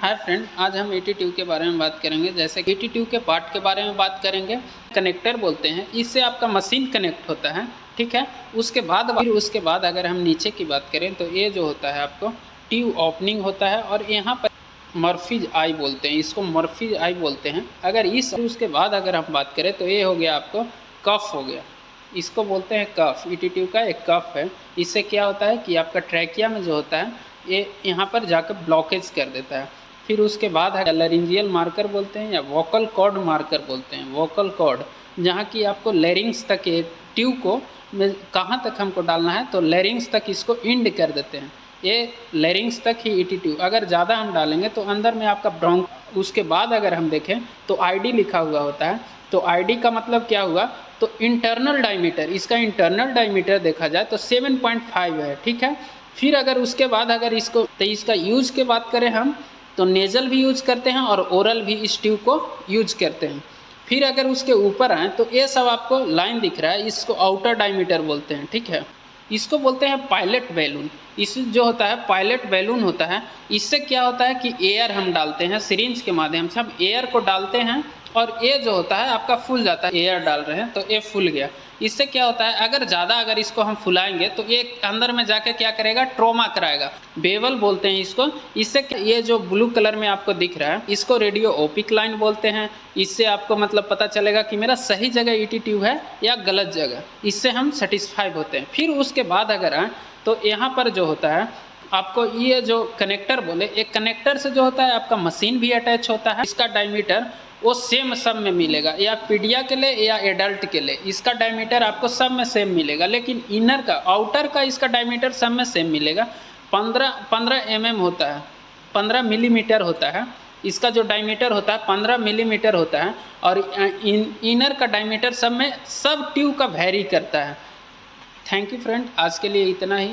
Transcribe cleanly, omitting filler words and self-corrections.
Hi friend, आज हम eighty के बारे में बात करेंगे। जैसे कि एटी के पार्ट के बारे में बात करेंगे। कनेक्टर बोलते हैं, इससे आपका मशीन कनेक्ट होता है, ठीक है। उसके बाद अगर हम नीचे की बात करें तो ये जो होता है आपको ट्यूब ओपनिंग होता है और यहाँ पर मर्फीज आई बोलते हैं, इसको मर्फीज आई बोलते हैं। अगर उसके बाद अगर हम बात करें तो ये हो गया आपको कफ हो गया, इसको बोलते हैं कफ। एटी का एक कफ है। इससे क्या होता है कि आपका ट्रैकिया में जो होता है ये यहाँ पर जाकर ब्लॉकेज कर देता है। फिर उसके बाद लैरिंजियल मार्कर बोलते हैं या वोकल कॉर्ड मार्कर बोलते हैं। वोकल कॉर्ड जहाँ की आपको लैरिंग्स तक ट्यूब को कहाँ तक हमको डालना है तो लैरिंग्स तक इसको इंड कर देते हैं। ये लैरिंग्स तक ही एटी। अगर ज़्यादा हम डालेंगे तो अंदर में आपका ब्रोंक। उसके बाद अगर हम देखें तो आईडी लिखा हुआ होता है। तो आईडी का मतलब क्या हुआ तो इंटरनल डायमीटर। इसका इंटरनल डायमीटर देखा जाए तो 7.5 है, ठीक है। फिर अगर उसके बाद अगर इसका यूज़ के बात करें हम तो नेज़ल भी यूज करते हैं और ओरल भी इस ट्यूब को यूज करते हैं। फिर अगर उसके ऊपर आए तो ये सब आपको लाइन दिख रहा है, इसको आउटर डायमीटर बोलते हैं, ठीक है। इसको बोलते हैं पायलट बैलून। इस जो होता है पायलट बैलून होता है, इससे क्या होता है कि एयर हम डालते हैं सिरिंज के माध्यम से, हम एयर को डालते हैं और ये जो होता है आपका फूल जाता है। एयर डाल रहे हैं तो ये फूल गया। इससे क्या होता है अगर इसको हम फुलाएंगे तो ये अंदर में जाके क्या करेगा, ट्रोमा कराएगा। बेवल बोलते हैं इसको। इससे ये जो ब्लू कलर में आपको दिख रहा है इसको रेडियो ओपिक लाइन बोलते हैं। इससे आपको मतलब पता चलेगा कि मेरा सही जगह ईटी ट्यूब है या गलत जगह। इससे हम सेटिस्फाइड होते हैं। फिर उसके बाद अगर आए तो यहाँ पर जो होता है आपको ये जो कनेक्टर बोले, एक कनेक्टर से जो होता है आपका मशीन भी अटैच होता है। इसका डायमीटर वो सेम सब में मिलेगा, या पीडिया के लिए या एडल्ट के लिए इसका डायमीटर आपको सब में सेम मिलेगा। लेकिन इनर का आउटर का इसका डायमीटर सब में सेम मिलेगा। 15 mm होता है, 15 मिलीमीटर होता है। इसका जो डायमीटर होता है 15 मिलीमीटर होता है। और इनर का डायमीटर सब ट्यूब का वेरी करता है। थैंक यू फ्रेंड, आज के लिए इतना ही।